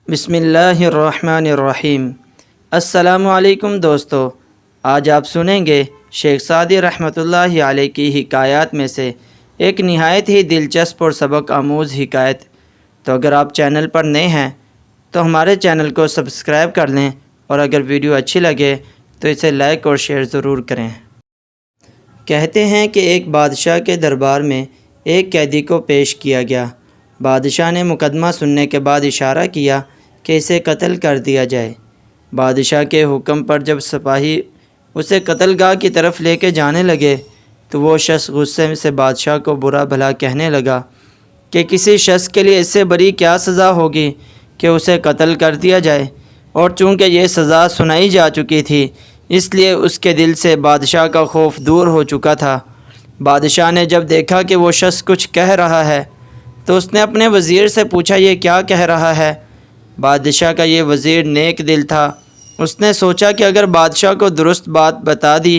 بسم اللہ الرحمن الرحیم۔ السلام علیکم دوستو، آج آپ سنیں گے شیخ سعدی رحمۃ اللہ علیہ کی حکایات میں سے ایک نہایت ہی دلچسپ اور سبق آموز حکایت۔ تو اگر آپ چینل پر نئے ہیں تو ہمارے چینل کو سبسکرائب کر لیں، اور اگر ویڈیو اچھی لگے تو اسے لائک اور شیئر ضرور کریں۔ کہتے ہیں کہ ایک بادشاہ کے دربار میں ایک قیدی کو پیش کیا گیا۔ بادشاہ نے مقدمہ سننے کے بعد اشارہ کیا کہ اسے قتل کر دیا جائے۔ بادشاہ کے حکم پر جب سپاہی اسے قتل گاہ کی طرف لے کے جانے لگے تو وہ شخص غصے سے بادشاہ کو برا بھلا کہنے لگا کہ کسی شخص کے لیے اس سے بڑی کیا سزا ہوگی کہ اسے قتل کر دیا جائے، اور چونکہ یہ سزا سنائی جا چکی تھی اس لیے اس کے دل سے بادشاہ کا خوف دور ہو چکا تھا۔ بادشاہ نے جب دیکھا کہ وہ شخص کچھ کہہ رہا ہے تو اس نے اپنے وزیر سے پوچھا یہ کیا کہہ رہا ہے۔ بادشاہ کا یہ وزیر نیک دل تھا۔ اس نے سوچا کہ اگر بادشاہ کو درست بات بتا دی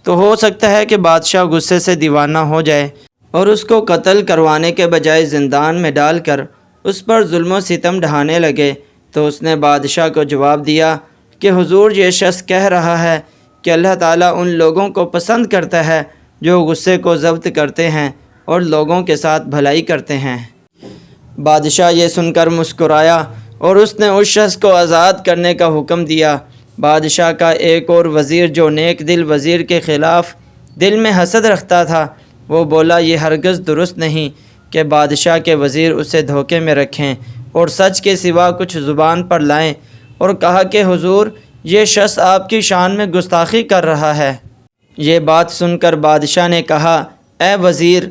تو ہو سکتا ہے کہ بادشاہ غصے سے دیوانہ ہو جائے اور اس کو قتل کروانے کے بجائے زندان میں ڈال کر اس پر ظلم و ستم ڈھانے لگے۔ تو اس نے بادشاہ کو جواب دیا کہ حضور، یہ شخص کہہ رہا ہے کہ اللہ تعالیٰ ان لوگوں کو پسند کرتا ہے جو غصے کو ضبط کرتے ہیں اور لوگوں کے ساتھ بھلائی کرتے ہیں۔ بادشاہ یہ سن کر مسکرایا اور اس نے اس شخص کو آزاد کرنے کا حکم دیا۔ بادشاہ کا ایک اور وزیر جو نیک دل وزیر کے خلاف دل میں حسد رکھتا تھا، وہ بولا یہ ہرگز درست نہیں کہ بادشاہ کے وزیر اسے دھوکے میں رکھیں اور سچ کے سوا کچھ زبان پر لائیں، اور کہا کہ حضور، یہ شخص آپ کی شان میں گستاخی کر رہا ہے۔ یہ بات سن کر بادشاہ نے کہا، اے وزیر،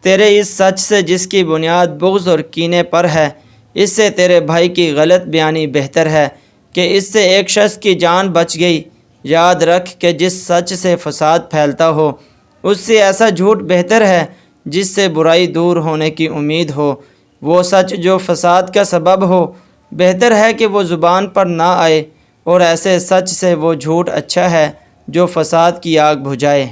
تیرے اس سچ سے جس کی بنیاد بغض اور کینے پر ہے، اس سے تیرے بھائی کی غلط بیانی بہتر ہے کہ اس سے ایک شخص کی جان بچ گئی۔ یاد رکھ کہ جس سچ سے فساد پھیلتا ہو اس سے ایسا جھوٹ بہتر ہے جس سے برائی دور ہونے کی امید ہو۔ وہ سچ جو فساد کا سبب ہو بہتر ہے کہ وہ زبان پر نہ آئے، اور ایسے سچ سے وہ جھوٹ اچھا ہے جو فساد کی آگ بجھائے۔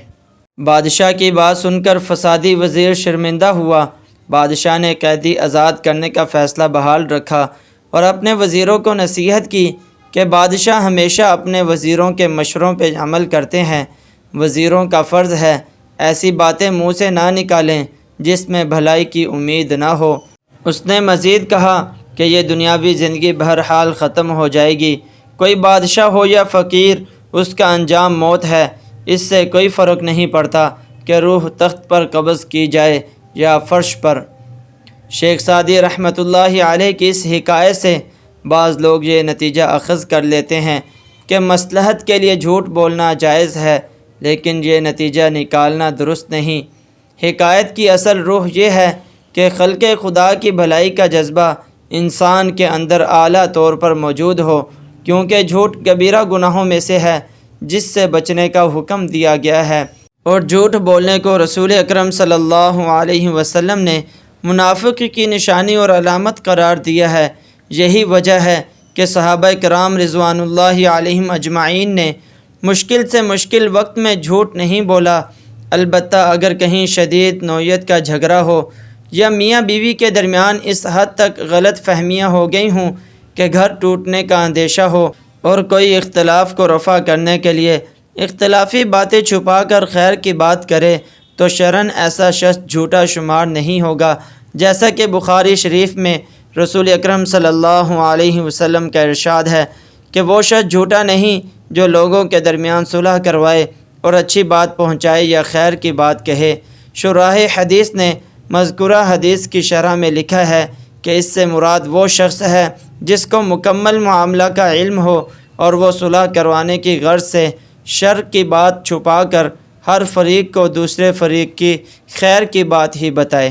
بادشاہ کی بات سن کر فسادی وزیر شرمندہ ہوا۔ بادشاہ نے قیدی آزاد کرنے کا فیصلہ بحال رکھا اور اپنے وزیروں کو نصیحت کی کہ بادشاہ ہمیشہ اپنے وزیروں کے مشوروں پہ عمل کرتے ہیں۔ وزیروں کا فرض ہے ایسی باتیں منہ سے نہ نکالیں جس میں بھلائی کی امید نہ ہو۔ اس نے مزید کہا کہ یہ دنیاوی زندگی بہرحال ختم ہو جائے گی، کوئی بادشاہ ہو یا فقیر، اس کا انجام موت ہے۔ اس سے کوئی فرق نہیں پڑتا کہ روح تخت پر قبض کی جائے یا فرش پر۔ شیخ سعدی رحمۃ اللہ علیہ کی اس حکایت سے بعض لوگ یہ نتیجہ اخذ کر لیتے ہیں کہ مصلحت کے لیے جھوٹ بولنا جائز ہے، لیکن یہ نتیجہ نکالنا درست نہیں۔ حکایت کی اصل روح یہ ہے کہ خلق خدا کی بھلائی کا جذبہ انسان کے اندر اعلیٰ طور پر موجود ہو، کیونکہ جھوٹ کبیرہ گناہوں میں سے ہے جس سے بچنے کا حکم دیا گیا ہے، اور جھوٹ بولنے کو رسول اکرم صلی اللہ علیہ وسلم نے منافق کی نشانی اور علامت قرار دیا ہے۔ یہی وجہ ہے کہ صحابہ کرام رضوان اللہ علیہم اجمعین نے مشکل سے مشکل وقت میں جھوٹ نہیں بولا۔ البتہ اگر کہیں شدید نوعیت کا جھگڑا ہو یا میاں بیوی کے درمیان اس حد تک غلط فہمیاں ہو گئی ہوں کہ گھر ٹوٹنے کا اندیشہ ہو، اور کوئی اختلاف کو رفع کرنے کے لیے اختلافی باتیں چھپا کر خیر کی بات کرے، تو شرعاً ایسا شخص جھوٹا شمار نہیں ہوگا، جیسا کہ بخاری شریف میں رسول اکرم صلی اللہ علیہ وسلم کا ارشاد ہے کہ وہ شخص جھوٹا نہیں جو لوگوں کے درمیان صلح کروائے اور اچھی بات پہنچائے یا خیر کی بات کہے۔ شراح حدیث نے مذکورہ حدیث کی شرح میں لکھا ہے کہ اس سے مراد وہ شخص ہے جس کو مکمل معاملہ کا علم ہو اور وہ صلح کروانے کی غرض سے شر کی بات چھپا کر ہر فریق کو دوسرے فریق کی خیر کی بات ہی بتائے۔